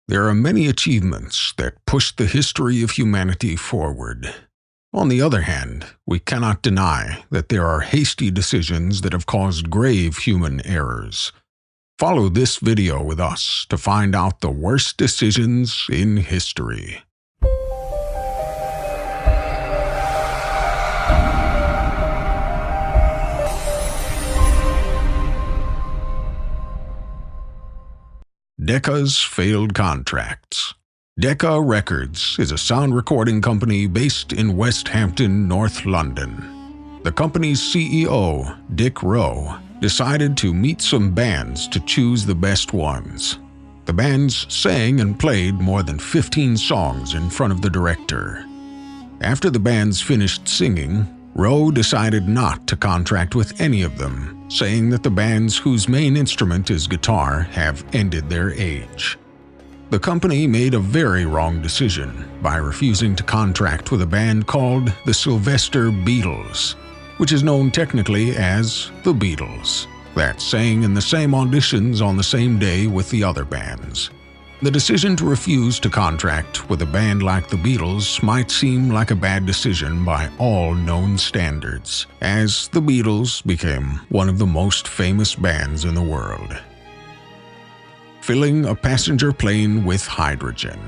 There are many achievements that push the history of humanity forward. On the other hand, we cannot deny that there are hasty decisions that have caused grave human errors. Follow this video with us to find out the worst decisions in history. Decca's failed contracts. Decca Records is a sound recording company based in West Hampton, North London. The company's CEO, Dick Rowe, decided to meet some bands to choose the best ones. The bands sang and played more than 15 songs in front of the director. After the bands finished singing, Rowe decided not to contract with any of them, saying that the bands whose main instrument is guitar have ended their age. The company made a very wrong decision by refusing to contract with a band called the Sylvester Beatles, which is known technically as the Beatles, that sang in the same auditions on the same day with the other bands. The decision to refuse to contract with a band like the Beatles might seem like a bad decision by all known standards, as the Beatles became one of the most famous bands in the world. Filling a passenger plane with hydrogen.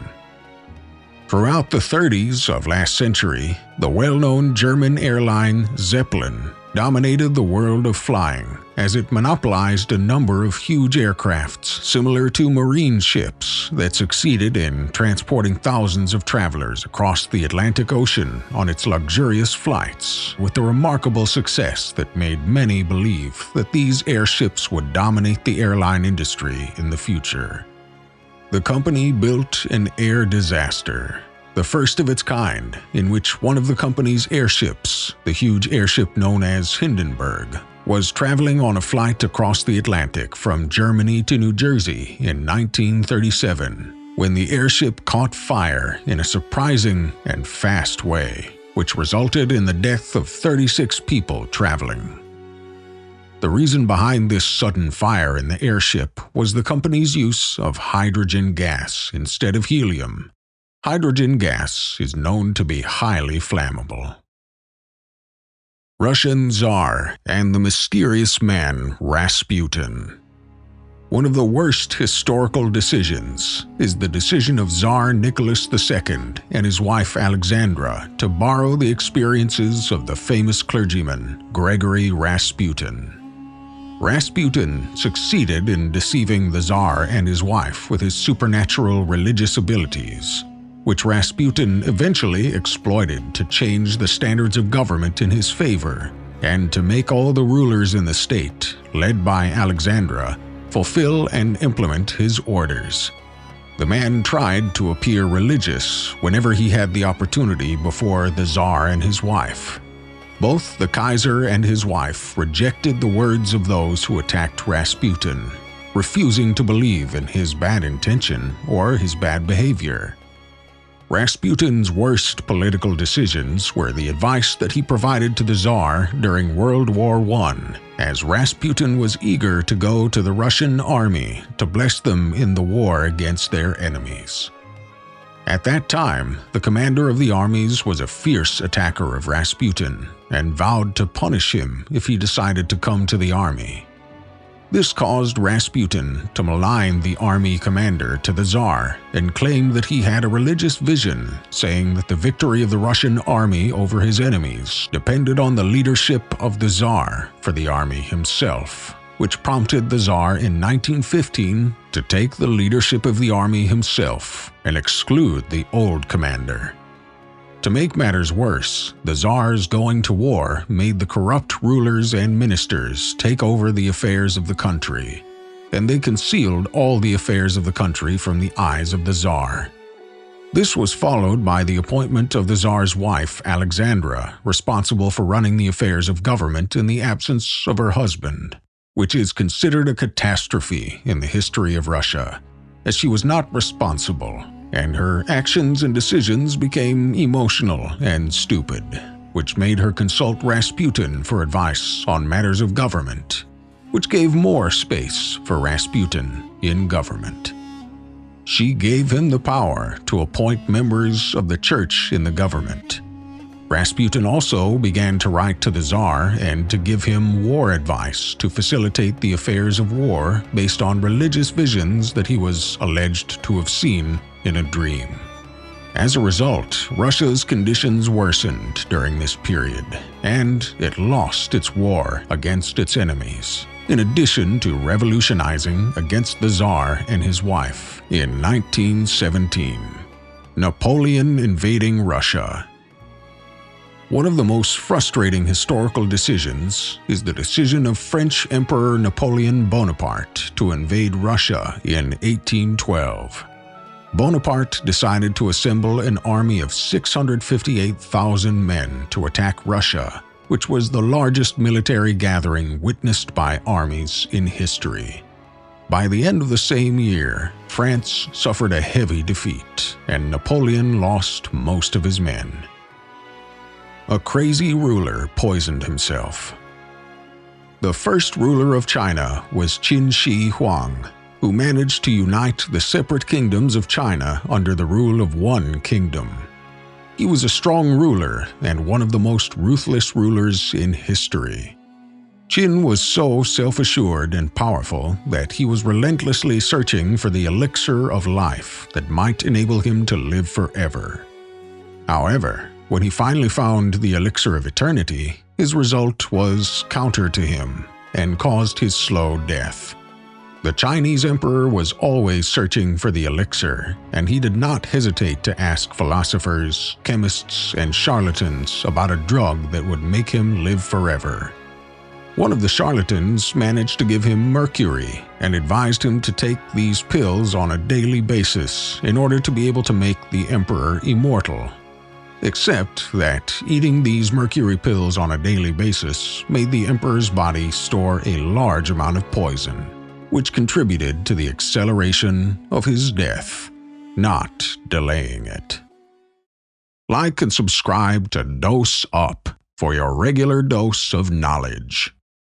Throughout the 30s of last century, the well-known German airline Zeppelin dominated the world of flying, as it monopolized a number of huge aircrafts similar to marine ships that succeeded in transporting thousands of travelers across the Atlantic Ocean on its luxurious flights, with a remarkable success that made many believe that these airships would dominate the airline industry in the future. The company built an air disaster, the first of its kind, in which one of the company's airships, the huge airship known as Hindenburg, was traveling on a flight across the Atlantic from Germany to New Jersey in 1937, when the airship caught fire in a surprising and fast way, which resulted in the death of 36 people traveling. The reason behind this sudden fire in the airship was the company's use of hydrogen gas instead of helium. Hydrogen gas is known to be highly flammable. Russian Tsar and the mysterious man Rasputin. One of the worst historical decisions is the decision of Tsar Nicholas II and his wife Alexandra to borrow the experiences of the famous clergyman Gregory Rasputin. Rasputin succeeded in deceiving the Tsar and his wife with his supernatural religious abilities, which Rasputin eventually exploited to change the standards of government in his favor and to make all the rulers in the state, led by Alexandra, fulfill and implement his orders. The man tried to appear religious whenever he had the opportunity before the Tsar and his wife. Both the Kaiser and his wife rejected the words of those who attacked Rasputin, refusing to believe in his bad intention or his bad behavior. Rasputin's worst political decisions were the advice that he provided to the Tsar during World War I, as Rasputin was eager to go to the Russian army to bless them in the war against their enemies. At that time, the commander of the armies was a fierce attacker of Rasputin and vowed to punish him if he decided to come to the army. This caused Rasputin to malign the army commander to the Tsar and claim that he had a religious vision, saying that the victory of the Russian army over his enemies depended on the leadership of the Tsar for the army himself, which prompted the Tsar in 1915 to take the leadership of the army himself and exclude the old commander. To make matters worse, the Tsar's going to war made the corrupt rulers and ministers take over the affairs of the country, and they concealed all the affairs of the country from the eyes of the Tsar. This was followed by the appointment of the Tsar's wife, Alexandra, responsible for running the affairs of government in the absence of her husband, which is considered a catastrophe in the history of Russia, as she was not responsible, and her actions and decisions became emotional and stupid, which made her consult Rasputin for advice on matters of government, which gave more space for Rasputin in government. She gave him the power to appoint members of the church in the government. Rasputin also began to write to the Tsar and to give him war advice to facilitate the affairs of war based on religious visions that he was alleged to have seen in a dream. As a result, Russia's conditions worsened during this period, and it lost its war against its enemies, in addition to revolutionizing against the Tsar and his wife in 1917. Napoleon invading Russia. One of the most frustrating historical decisions is the decision of French Emperor Napoleon Bonaparte to invade Russia in 1812. Bonaparte decided to assemble an army of 658,000 men to attack Russia, which was the largest military gathering witnessed by armies in history. By the end of the same year, France suffered a heavy defeat, and Napoleon lost most of his men. A crazy ruler poisoned himself. The first ruler of China was Qin Shi Huang, who managed to unite the separate kingdoms of China under the rule of one kingdom. He was a strong ruler and one of the most ruthless rulers in history. Qin was so self-assured and powerful that he was relentlessly searching for the elixir of life that might enable him to live forever. However, when he finally found the elixir of eternity, his result was counter to him and caused his slow death. The Chinese emperor was always searching for the elixir, and he did not hesitate to ask philosophers, chemists, and charlatans about a drug that would make him live forever. One of the charlatans managed to give him mercury and advised him to take these pills on a daily basis in order to be able to make the emperor immortal. Except that eating these mercury pills on a daily basis made the emperor's body store a large amount of poison, which contributed to the acceleration of his death, not delaying it. Like and subscribe to Dose Up for your regular dose of knowledge.